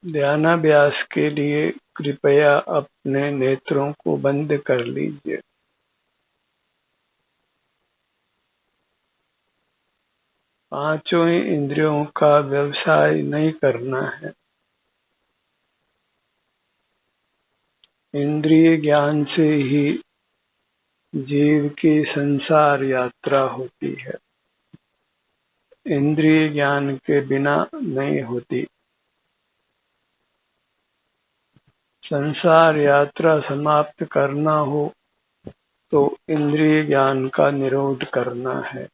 ध्यानाभ्यास के लिए कृपया अपने नेत्रों को बंद कर लीजिए। पांचों इंद्रियों का व्यवसाय नहीं करना है। इंद्रिय ज्ञान से ही जीव की संसार यात्रा होती है, इंद्रिय ज्ञान के बिना नहीं होती। संसार यात्रा समाप्त करना हो तो इंद्रिय ज्ञान का निरोध करना है।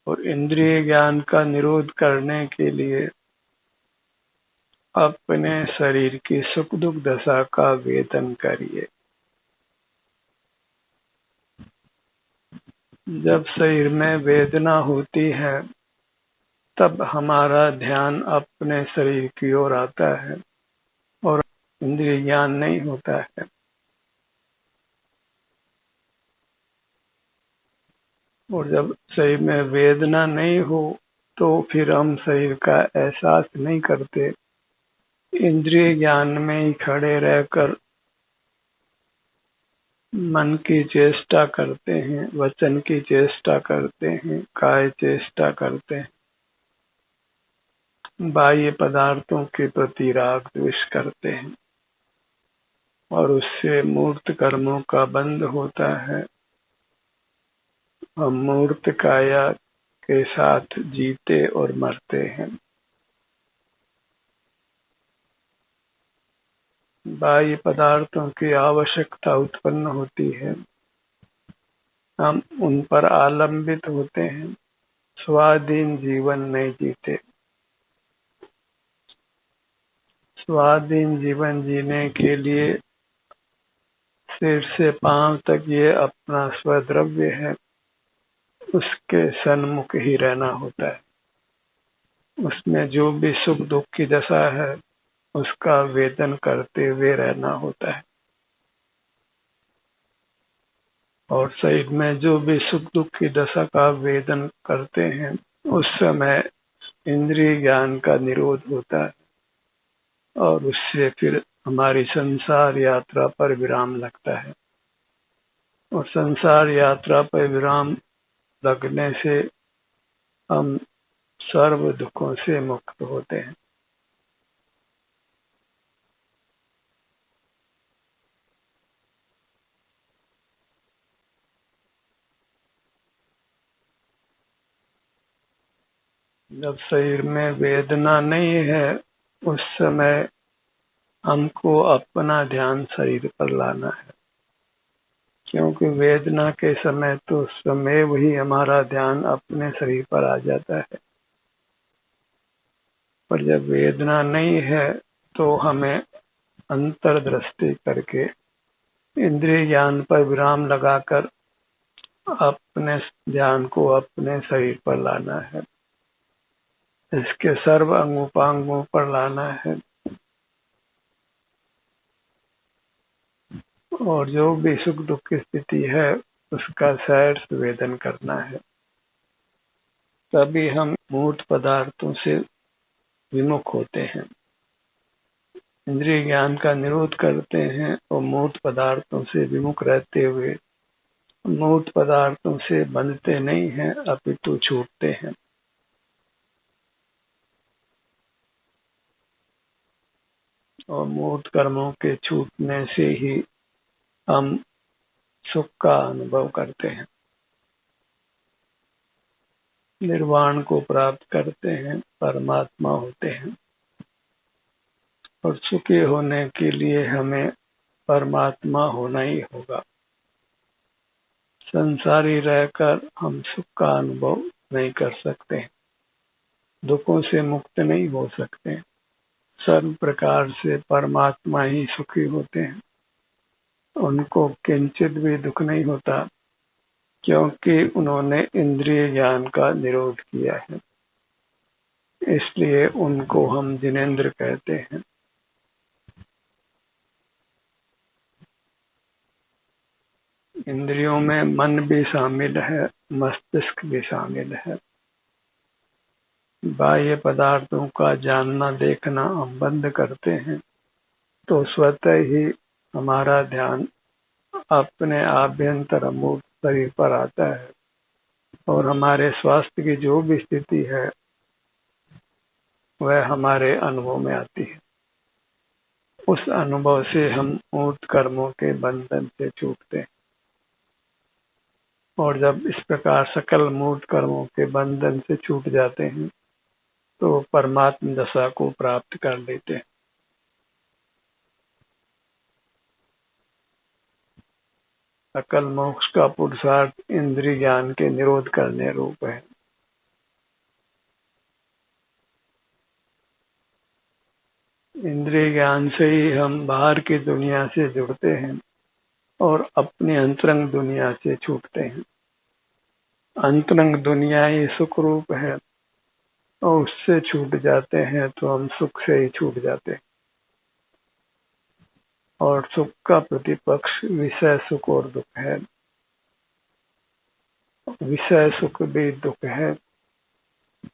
और इंद्रिय ज्ञान का निरोध करने के लिए अपने शरीर की सुख दुख दशा का वेदन करिए। जब शरीर में वेदना होती है तब हमारा ध्यान अपने शरीर की ओर आता है और इंद्रिय ज्ञान नहीं होता है। और जब शरीर में वेदना नहीं हो तो फिर हम शरीर का एहसास नहीं करते, इंद्रिय ज्ञान में ही खड़े रहकर मन की चेष्टा करते हैं, वचन की चेष्टा करते हैं, काय चेष्टा करते हैं, बाह्य पदार्थों के प्रति राग द्वेष करते हैं और उससे मूर्त कर्मों का बंध होता है। हम मूर्त काया के साथ जीते और मरते हैं। बाह्य पदार्थों की आवश्यकता उत्पन्न होती है, हम उन पर आलंबित होते हैं, स्वाधीन जीवन नहीं जीते। स्वाधीन जीवन जीने के लिए सिर से पांव तक ये अपना स्वद्रव्य है, उसके सन्मुख ही रहना होता है। उसमें जो भी सुख दुख की दशा है उसका वेदन करते हुए रहना होता है। और शरीर में जो भी सुख दुख की दशा का वेदन करते हैं उस समय इंद्रिय ज्ञान का निरोध होता है और उससे फिर हमारी संसार यात्रा पर विराम लगता है। और संसार यात्रा पर विराम लगने से हम सर्व दुखों से मुक्त होते हैं। जब शरीर में वेदना नहीं है उस समय हमको अपना ध्यान शरीर पर लाना है, क्योंकि वेदना के समय तो स्वयं ही हमारा ध्यान अपने शरीर पर आ जाता है। पर जब वेदना नहीं है तो हमें अंतर्दृष्टि करके इंद्रिय ज्ञान पर विराम लगाकर अपने ध्यान को अपने शरीर पर लाना है, इसके सर्व अंगोपांगों पर लाना है। और जो भी सुख दुख की स्थिति है उसका सहर्ष वेदन करना है, तभी हम मूर्त पदार्थों से विमुख होते हैं, इंद्रिय ज्ञान का निरोध करते हैं और मूर्त पदार्थों से विमुख रहते हुए मूर्त पदार्थों से बंधते नहीं हैं अपितु छूटते हैं। और मूर्त कर्मों के छूटने से ही हम सुख का अनुभव करते हैं, निर्वाण को प्राप्त करते हैं, परमात्मा होते हैं। और सुखी होने के लिए हमें परमात्मा होना ही होगा। संसारी रहकर हम सुख का अनुभव नहीं कर सकते, दुखों से मुक्त नहीं हो सकते। सर्व प्रकार से परमात्मा ही सुखी होते हैं, उनको किंचित भी दुख नहीं होता, क्योंकि उन्होंने इंद्रिय ज्ञान का निरोध किया है, इसलिए उनको हम जिनेंद्र कहते हैं। इंद्रियों में मन भी शामिल है, मस्तिष्क भी शामिल है। बाह्य पदार्थों का जानना देखना हम बंद करते हैं तो स्वतः ही हमारा ध्यान अपने आभ्यंतर अमूर्त शरीर पर आता है और हमारे स्वास्थ्य की जो भी स्थिति है वह हमारे अनुभव में आती है। उस अनुभव से हम मूर्त कर्मों के बंधन से छूटते हैं और जब इस प्रकार सकल मूर्त कर्मों के बंधन से छूट जाते हैं तो परमात्म दशा को प्राप्त कर लेते हैं। सकल मोक्ष का पुरुषार्थ इंद्रिय ज्ञान के निरोध करने रूप है। इंद्रिय ज्ञान से ही हम बाहर की दुनिया से जुड़ते हैं और अपनी अंतरंग दुनिया से छूटते हैं। अंतरंग दुनिया ही सुख रूप है और उससे छूट जाते हैं तो हम सुख से ही छूट जाते हैं। और सुख का प्रतिपक्ष विषय सुख और दुख है। विषय सुख भी दुख है।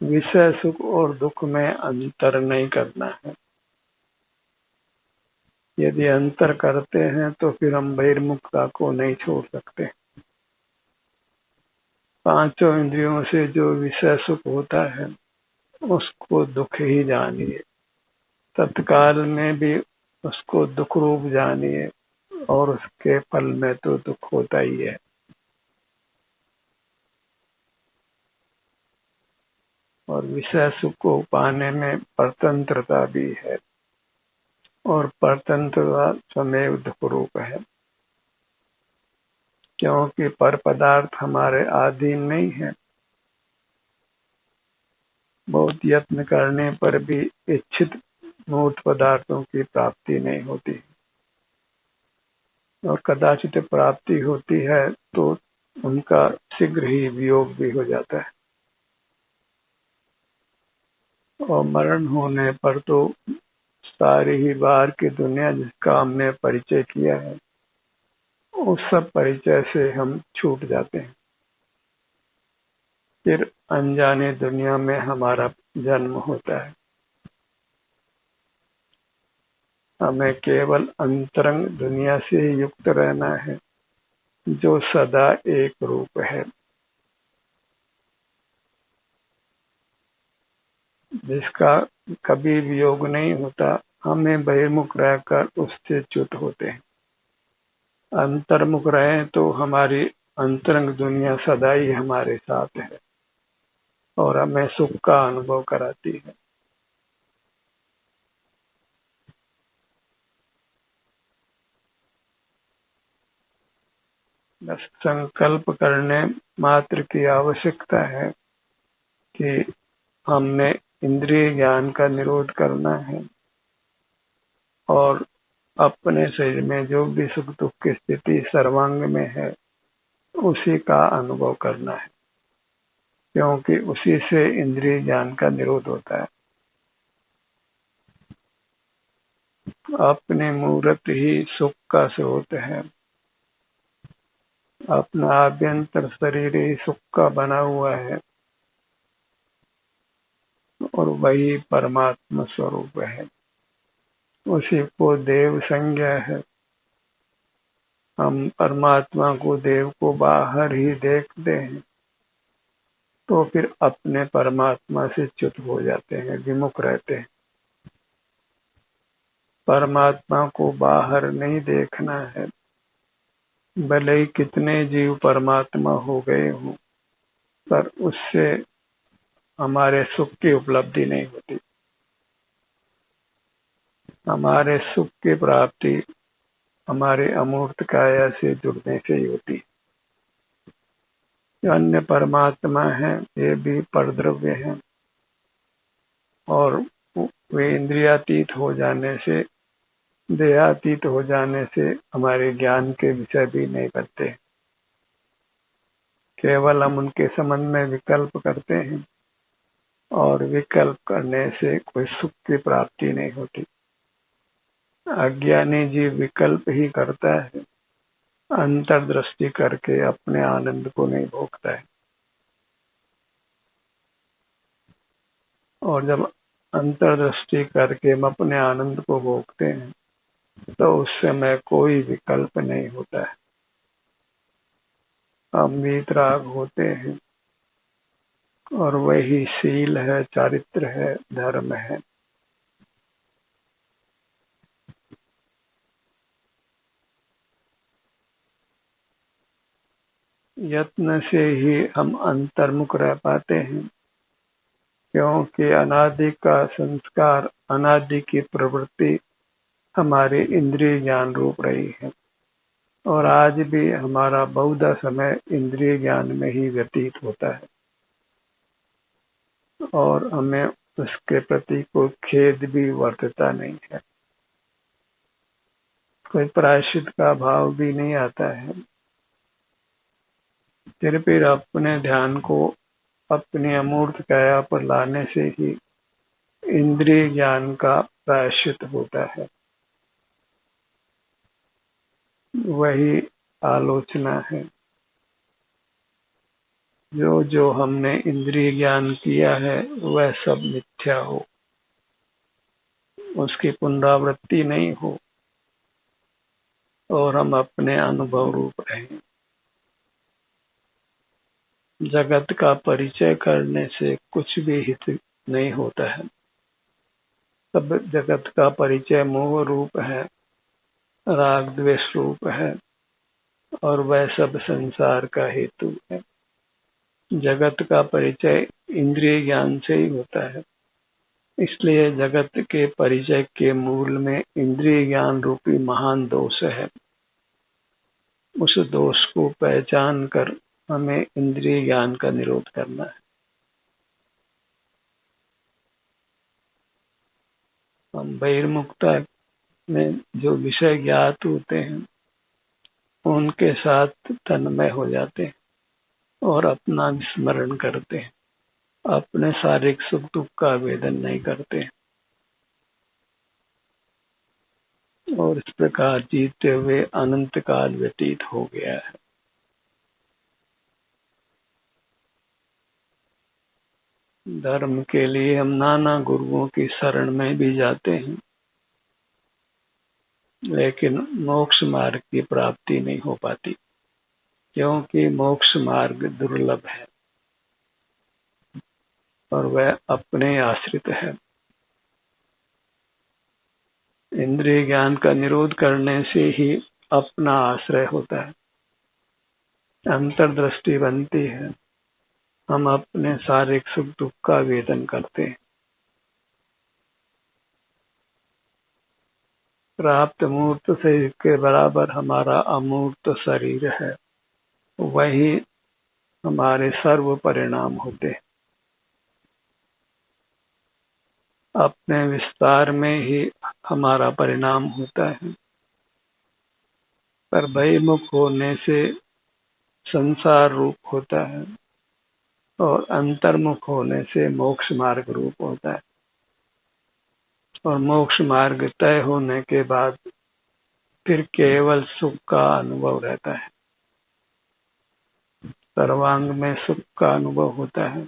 विषय सुख और दुख में अंतर नहीं करना है। यदि अंतर करते हैं तो फिर हम बहिर्मुखता को नहीं छोड़ सकते। पांचों इंद्रियों से जो विषय सुख होता है उसको दुख ही जानिए, तत्काल में भी उसको दुख रूप जानिए और उसके फल में तो दुख होता ही है। और विषय सुख को पाने में परतंत्रता भी है और परतंत्रता स्वमेव दुख रूप है, क्योंकि पर पदार्थ हमारे अधीन नहीं है। बहुत यत्न करने पर भी इच्छित मूर्त पदार्थों की प्राप्ति नहीं होती और कदाचित प्राप्ति होती है तो उनका शीघ्र ही वियोग भी हो जाता है और मरण होने पर तो सारी ही बाहर की दुनिया जिसका हमने परिचय किया है उस सब परिचय से हम छूट जाते हैं। फिर अनजाने दुनिया में हमारा जन्म होता है। हमें केवल अंतरंग दुनिया से ही युक्त रहना है जो सदा एक रूप है, जिसका कभी वियोग नहीं होता। हमें बहिर्मुख रहकर उससे च्युत होते हैं। अंतर्मुख रहे तो हमारी अंतरंग दुनिया सदा ही हमारे साथ है और हमें सुख का अनुभव कराती है। बस संकल्प करने मात्र की आवश्यकता है कि हमने इंद्रिय ज्ञान का निरोध करना है और अपने शरीर में जो भी सुख दुख की स्थिति सर्वांग में है उसी का अनुभव करना है, क्योंकि उसी से इंद्रिय ज्ञान का निरोध होता है। अपने मूर्त ही सुख का स्रोत है। अपना आभ्यंतर शरीर ही सुख का बना हुआ है और वही परमात्मा स्वरूप है। उसी को देव संज्ञा है। हम परमात्मा को देव को बाहर ही देखते हैं तो फिर अपने परमात्मा से च्युत हो जाते हैं, विमुख रहते हैं। परमात्मा को बाहर नहीं देखना है। भले ही कितने जीव परमात्मा हो गए हों पर उससे हमारे सुख की उपलब्धि नहीं होती। हमारे सुख की प्राप्ति हमारे अमूर्त काया से जुड़ने से ही होती है। अन्य परमात्मा है ये भी परद्रव्य हैं और वे इंद्रियातीत हो जाने से, देहातीत हो जाने से हमारे ज्ञान के विषय भी नहीं बनते। केवल हम उनके संबंध में विकल्प करते हैं और विकल्प करने से कोई सुख की प्राप्ति नहीं होती। अज्ञानी जीव विकल्प ही करता है, अंतर्दृष्टि करके अपने आनंद को नहीं भोगता है। और जब अंतर्दृष्टि करके हम अपने आनंद को भोगते हैं तो उस समय कोई विकल्प नहीं होता है। हम वीतराग होते हैं और वही शील है, चारित्र है, धर्म है। यत्न से ही हम अंतर्मुख रह पाते हैं, क्योंकि अनादि का संस्कार, अनादि की प्रवृत्ति हमारे इंद्रिय ज्ञान रूप रही है और आज भी हमारा बहुधा समय इंद्रिय ज्ञान में ही व्यतीत होता है और हमें उसके प्रति कोई खेद भी वर्तता नहीं है, कोई प्रायश्चित का भाव भी नहीं आता है। फिर अपने ध्यान को अपनी अमूर्त काया पर लाने से ही इंद्रिय ज्ञान का प्रायश्चित होता है। वही आलोचना है। जो जो हमने इंद्रिय ज्ञान किया है वह सब मिथ्या हो, उसकी पुनरावृत्ति नहीं हो और हम अपने अनुभव रूप रहें। जगत का परिचय करने से कुछ भी हित नहीं होता है। सब जगत का परिचय मोह रूप है, राग द्वेष रूप है और वह सब संसार का हेतु है। जगत का परिचय इंद्रिय ज्ञान से ही होता है, इसलिए जगत के परिचय के मूल में इंद्रिय ज्ञान रूपी महान दोष है। उस दोष को पहचान कर हमें इंद्रिय ज्ञान का निरोध करना है। हम बहिर्मुखता में जो विषय ज्ञात होते हैं उनके साथ तन्मय हो जाते हैं और अपना स्मरण करते हैं, अपने शारीरिक सुख दुख का आवेदन नहीं करते और इस प्रकार जीते हुए अनंत काल व्यतीत हो गया है। धर्म के लिए हम नाना गुरुओं की शरण में भी जाते हैं, लेकिन मोक्ष मार्ग की प्राप्ति नहीं हो पाती, क्योंकि मोक्ष मार्ग दुर्लभ है और वह अपने आश्रित है। इंद्रिय ज्ञान का निरोध करने से ही अपना आश्रय होता है, अंतर्दृष्टि बनती है, हम अपने शारीरिक सुख दुख का वेदन करते हैं। प्राप्त मूर्त शरीर के बराबर हमारा अमूर्त शरीर है, वही हमारे सर्व परिणाम होते हैं। अपने विस्तार में ही हमारा परिणाम होता है, पर बहिर्मुख होने से संसार रूप होता है और अंतर्मुख होने से मोक्ष मार्ग रूप होता है और मोक्ष मार्ग तय होने के बाद फिर केवल सुख का अनुभव रहता है, सर्वांग में सुख का अनुभव होता है।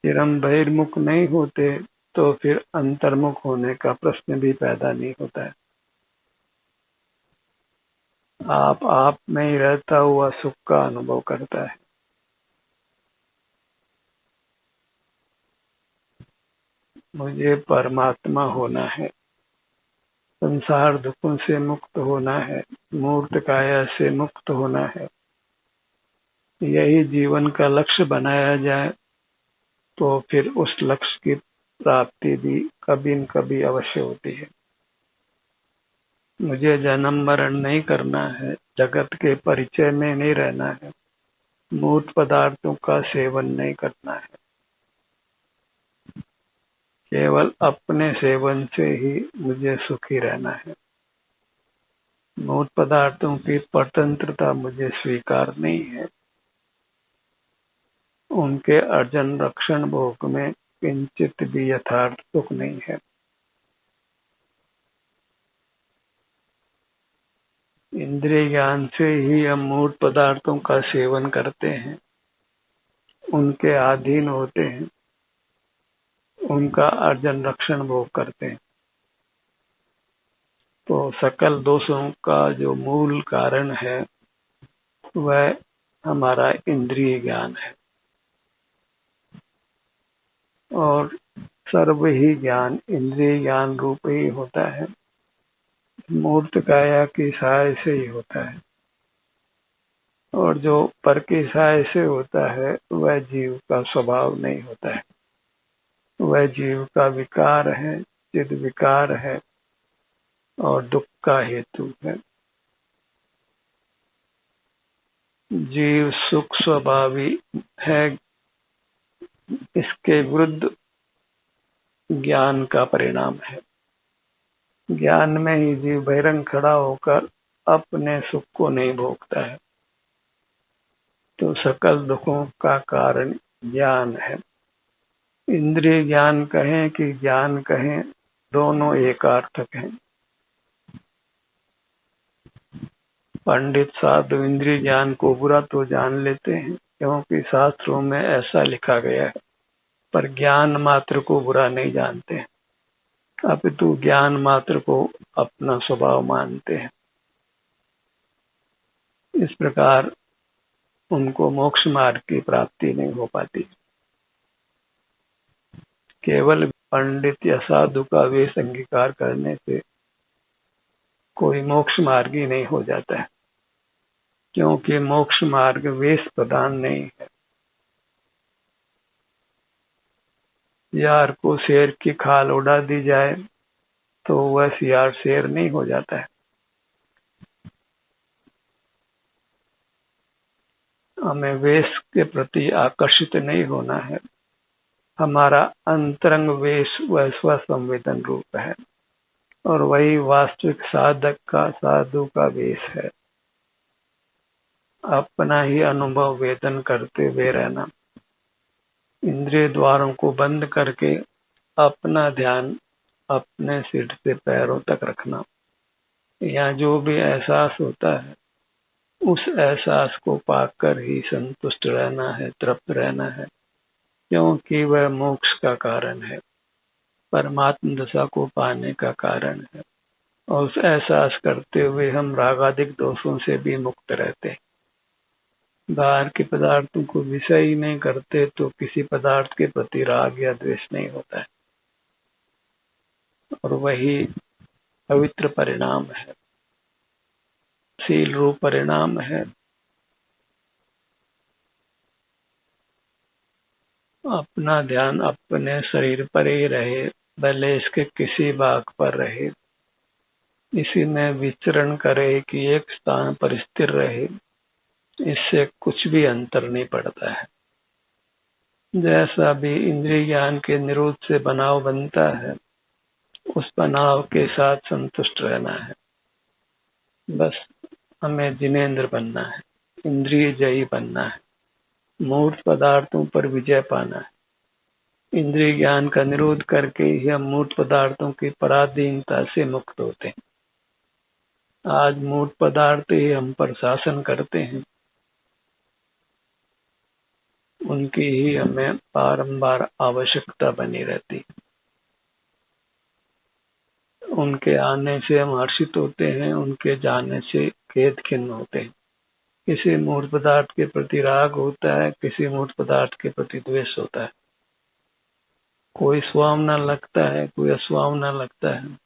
फिर हम बहिर्मुख नहीं होते तो फिर अंतर्मुख होने का प्रश्न भी पैदा नहीं होता है। आप में ही रहता हुआ सुख का अनुभव करता है। मुझे परमात्मा होना है, संसार दुखों से मुक्त होना है, मूर्त काया से मुक्त होना है, यही जीवन का लक्ष्य बनाया जाए तो फिर उस लक्ष्य की प्राप्ति भी कभी न कभी अवश्य होती है। मुझे जन्म मरण नहीं करना है, जगत के परिचय में नहीं रहना है, मूर्त पदार्थों का सेवन नहीं करना है, केवल अपने सेवन से ही मुझे सुखी रहना है। मूर्त पदार्थों की स्वतंत्रता मुझे स्वीकार नहीं है, उनके अर्जन रक्षण भोग में किंचित भी यथार्थ सुख नहीं है। इंद्रिय ज्ञान से ही हम मूर्त पदार्थों का सेवन करते हैं, उनके अधीन होते हैं उनका अर्जन रक्षण भोग करते हैं। तो सकल दोषों का जो मूल कारण है वह हमारा इंद्रिय ज्ञान है, और सर्व ही ज्ञान इंद्रिय ज्ञान रूप ही होता है, मूर्त काया की सहाय से ही होता है। और जो पर की सहाय से होता है वह जीव का स्वभाव नहीं होता है, वह जीव का विकार है, चिद विकार है और दुख का हेतु है। जीव सुख स्वभावी है, इसके विरुद्ध ज्ञान का परिणाम है। ज्ञान में ही जीव बहिरंग खड़ा होकर अपने सुख को नहीं भोगता है। तो सकल दुखों का कारण ज्ञान है। इंद्रिय ज्ञान कहें कि ज्ञान कहें, दोनों एकार्थक हैं। पंडित साधु इंद्रिय ज्ञान को बुरा तो जान लेते हैं, क्योंकि शास्त्रों में ऐसा लिखा गया है, पर ज्ञान मात्र को बुरा नहीं जानते हैं, अपितु ज्ञान मात्र को अपना स्वभाव मानते हैं। इस प्रकार उनको मोक्ष मार्ग की प्राप्ति नहीं हो पाती। केवल पंडित या साधु का वेश अंगीकार करने से कोई मोक्ष मार्गी नहीं हो जाता है, क्योंकि मोक्ष मार्ग वेश प्रदान नहीं है। यार को शेर की खाल उड़ा दी जाए तो वह सियार शेर नहीं हो जाता है। हमें वेश के प्रति आकर्षित नहीं होना है। हमारा अंतरंग वेश वह स्वसंवेदन रूप है, और वही वास्तविक साधक का साधु का वेश है। अपना ही अनुभव वेदन करते हुए रहना, इंद्रिय द्वारों को बंद करके अपना ध्यान अपने सिर से पैरों तक रखना। यहाँ जो भी एहसास होता है उस एहसास को पाकर ही संतुष्ट रहना है, तृप्त रहना है, क्योंकि वह मोक्ष का कारण है, परमात्म दशा को पाने का कारण है। और उस एहसास करते हुए हम रागादिक दोषों से भी मुक्त रहते हैं। बाहर के पदार्थों को विषय ही नहीं करते तो किसी पदार्थ के प्रति राग या द्वेष नहीं होता है, और वही पवित्र परिणाम है, शील रूप परिणाम है। अपना ध्यान अपने शरीर पर ही रहे, भले इसके किसी भाग पर रहे, इसी में विचरण करे कि एक स्थान पर स्थिर रहे, इससे कुछ भी अंतर नहीं पड़ता है। जैसा भी इंद्रिय ज्ञान के निरोध से बनाव बनता है, उस बनाव के साथ संतुष्ट रहना है। बस हमें जिनेंद्र बनना है, इंद्रिय जयी बनना है, मूर्त पदार्थों पर विजय पाना है। इंद्रिय ज्ञान का निरोध करके ही हम मूर्त पदार्थों की पराधीनता से मुक्त होते हैं। आज मूर्त पदार्थ ही हम पर शासन करते हैं, उनकी ही हमें बारंबार आवश्यकता बनी रहती। उनके आने से हम हर्षित होते हैं, उनके जाने से खेद खिन्न होते हैं। किसी मूर्त पदार्थ के प्रति राग होता है, किसी मूर्त पदार्थ के प्रति द्वेष होता है। कोई सुहावना लगता है, कोई असुहावना लगता है,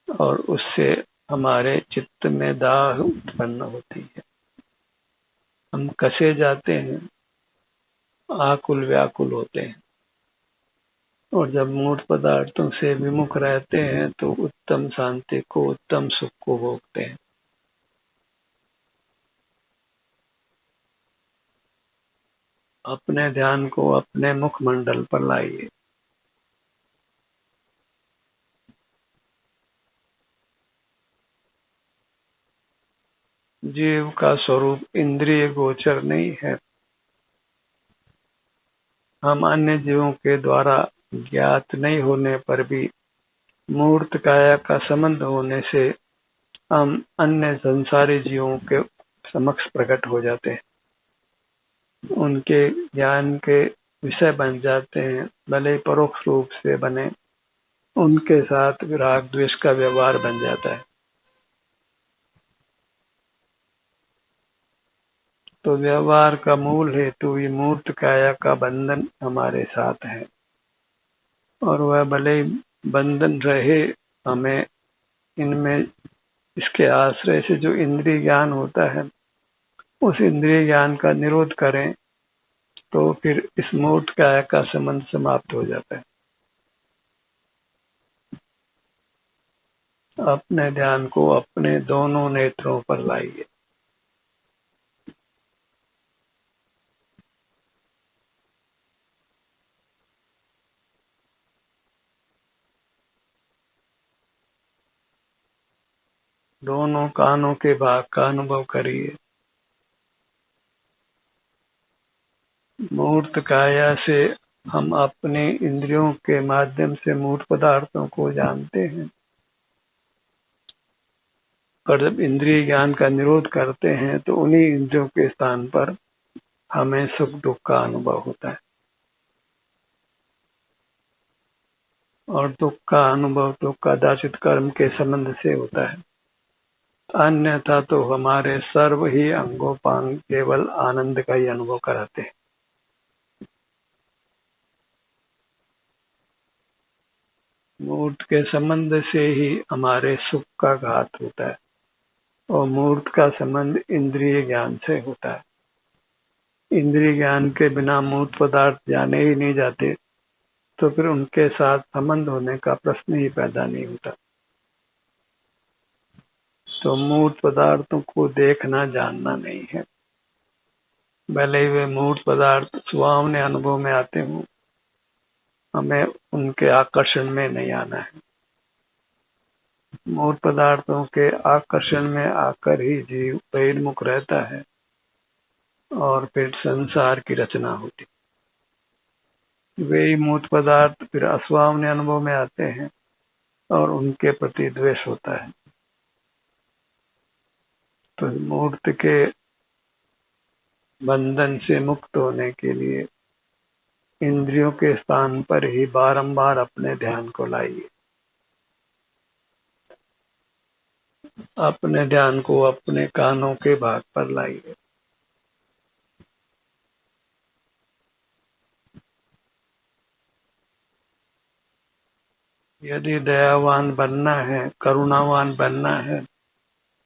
और उससे हमारे चित्त में दाह उत्पन्न होती है। हम कसे जाते हैं, आकुल व्याकुल होते हैं, और जब मूर्त पदार्थों से विमुख रहते हैं तो उत्तम शांति को, उत्तम सुख को भोगते हैं। अपने ध्यान को अपने मुखमंडल पर लाइए। जीव का स्वरूप इंद्रिय गोचर नहीं है। हम अन्य जीवों के द्वारा ज्ञात नहीं होने पर भी मूर्त काया का संबंध होने से हम अन्य संसारी जीवों के समक्ष प्रकट हो जाते हैं। उनके ज्ञान के विषय बन जाते हैं, भले ही परोक्ष रूप से बने, उनके साथ राग द्वेष का व्यवहार बन जाता है। तो व्यवहार का मूल हेतु ये मूर्त काया का बंधन हमारे साथ है, और वह भले ही बंधन रहे, हमें इनमें इसके आश्रय से जो इंद्रिय ज्ञान होता है, उस इंद्रिय ज्ञान का निरोध करें तो फिर इस मूर्त काया का संबंध समाप्त हो जाता है। अपने ध्यान को अपने दोनों नेत्रों पर लाइए। दोनों कानों के भाग का अनुभव करिए। मूर्त काया से हम अपने इंद्रियों के माध्यम से मूर्त पदार्थों को जानते हैं, पर जब इंद्रिय ज्ञान का निरोध करते हैं तो उन्हीं इंद्रियों के स्थान पर हमें सुख दुख का अनुभव होता है, और दुख का अनुभव तो कदाचित कर्म के संबंध से होता है, अन्यथा तो हमारे सर्व ही अंगोपांग केवल आनंद का ही अनुभव कराते हैं। मूर्त के संबंध से ही हमारे सुख का घात होता है, और मूर्त का संबंध इंद्रिय ज्ञान से होता है। इंद्रिय ज्ञान के बिना मूर्त पदार्थ जाने ही नहीं जाते, तो फिर उनके साथ संबंध होने का प्रश्न ही पैदा नहीं होता। तो मूर्त पदार्थों को देखना जानना नहीं है, भले ही वे मूर्त पदार्थ सुहावने अनुभव में आते हों, हमें उनके आकर्षण में नहीं आना है। मूर्त पदार्थों के आकर्षण में आकर ही जीव बहिर्मुख रहता है, और फिर संसार की रचना होती। वे ही मूर्त पदार्थ फिर असुहावने अनुभव में आते हैं, और उनके प्रति द्वेष होता है। तो मूर्त के बंधन से मुक्त होने के लिए इंद्रियों के स्थान पर ही बारंबार अपने ध्यान को लाइए। अपने ध्यान को अपने कानों के भाग पर लाइए। यदि दयावान बनना है, करुणावान बनना है,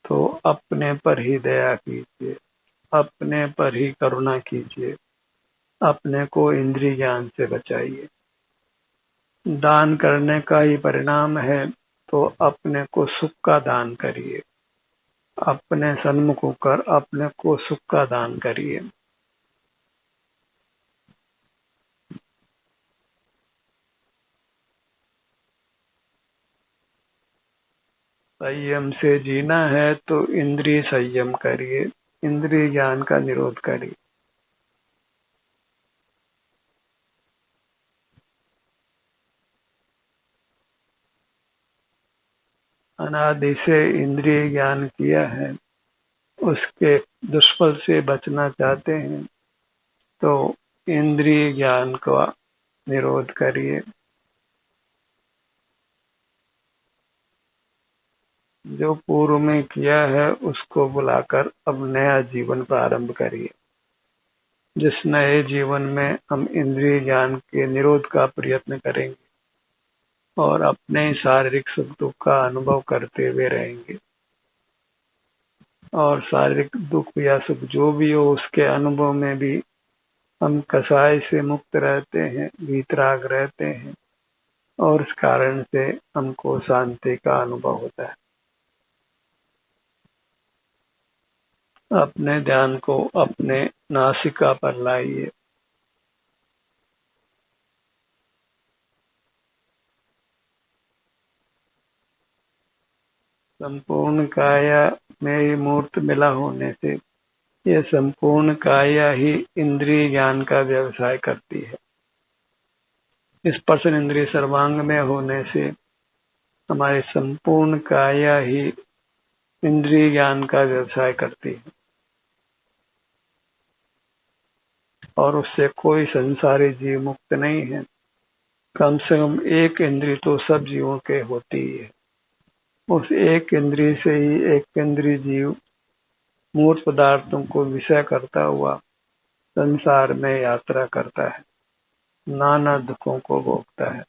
तो अपने पर ही दया कीजिए, अपने पर ही करुणा कीजिए, अपने को इंद्रिय ज्ञान से बचाइए। दान करने का ही परिणाम है, तो अपने को सुख का दान करिए, अपने सन्मुख होकर अपने को सुख का दान करिए। संयम से जीना है तो इंद्रिय संयम करिए, इंद्रिय ज्ञान का निरोध करिए। अनादि से इंद्रिय ज्ञान किया है, उसके दुष्फल से बचना चाहते हैं, तो इंद्रिय ज्ञान का निरोध करिए। जो पूर्व में किया है उसको बुलाकर अब नया जीवन प्रारंभ करिए, जिस नए जीवन में हम इंद्रिय ज्ञान के निरोध का प्रयत्न करेंगे और अपने शारीरिक सुख दुख का अनुभव करते हुए रहेंगे, और शारीरिक दुख या सुख जो भी हो उसके अनुभव में भी हम कसाय से मुक्त रहते हैं, वीतराग रहते हैं, और इस कारण से हमको शांति का अनुभव होता है। अपने ध्यान को अपने नासिका पर लाइए। संपूर्ण काया में ही मूर्त मिला होने से यह संपूर्ण काया ही इंद्रिय ज्ञान का व्यवसाय करती है। स्पर्शन इंद्रिय सर्वांग में होने से हमारी संपूर्ण काया ही इंद्रिय ज्ञान का व्यवसाय करती है। और उससे कोई संसारी जीव मुक्त नहीं है। कम से कम एक इंद्रिय तो सब जीवों के होती ही है। उस एक इंद्रिय से ही एक इंद्रिय जीव मूर्त पदार्थों को विषय करता हुआ संसार में यात्रा करता है, नाना दुखों को भोगता है।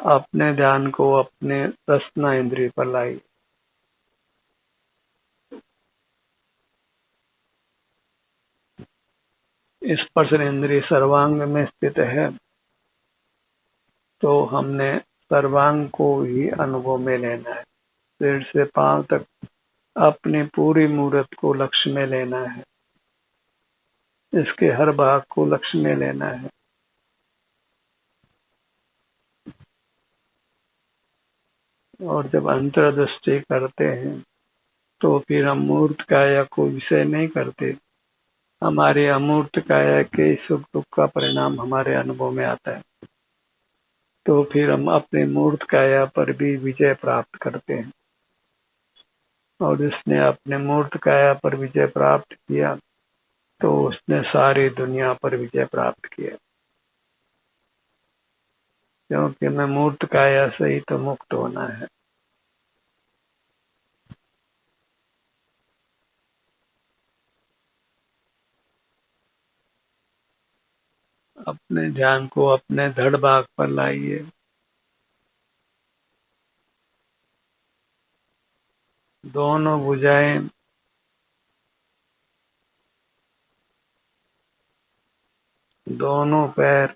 अपने ध्यान को अपने रसना इंद्रिय पर लाइए। स्पर्श इंद्रिय सर्वांग में स्थित है, तो हमने सर्वांग को ही अनुभव में लेना है। सिर से पांव तक अपनी पूरी मूर्त को लक्ष्य में लेना है, इसके हर भाग को लक्ष्य में लेना है। और जब अंतर्दृष्टि करते हैं तो फिर हम मूर्त काया को विषय नहीं करते। हमारे अमूर्त काया के सुख दुख का परिणाम हमारे अनुभव में आता है, तो फिर हम अपने मूर्त काया पर भी विजय प्राप्त करते हैं। और जिसने अपने मूर्त काया पर विजय प्राप्त किया तो उसने सारी दुनिया पर विजय प्राप्त किया, क्योंकि मैं मूर्त काया से ही तो मुक्त होना है। अपने ध्यान को अपने धड़ भाग पर लाइए। दोनों भुजाएं दोनों पैर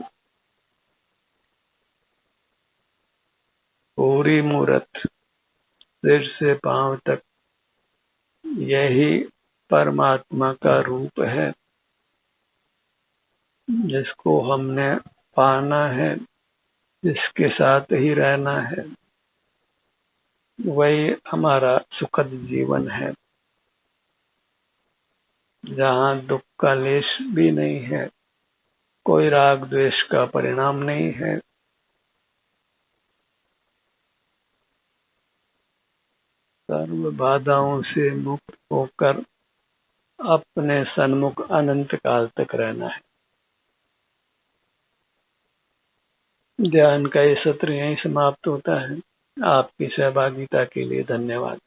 पूरी मूर्त सिर से पांव तक, यही परमात्मा का रूप है जिसको हमने पाना है, जिसके साथ ही रहना है। वही हमारा सुखद जीवन है, जहाँ दुख का लेश भी नहीं है, कोई राग द्वेष का परिणाम नहीं है। सर्व बाधाओं से मुक्त होकर अपने सन्मुख अनंत काल तक रहना है। ध्यान का ये सत्र यहीं समाप्त होता है। आपकी सहभागिता के लिए धन्यवाद।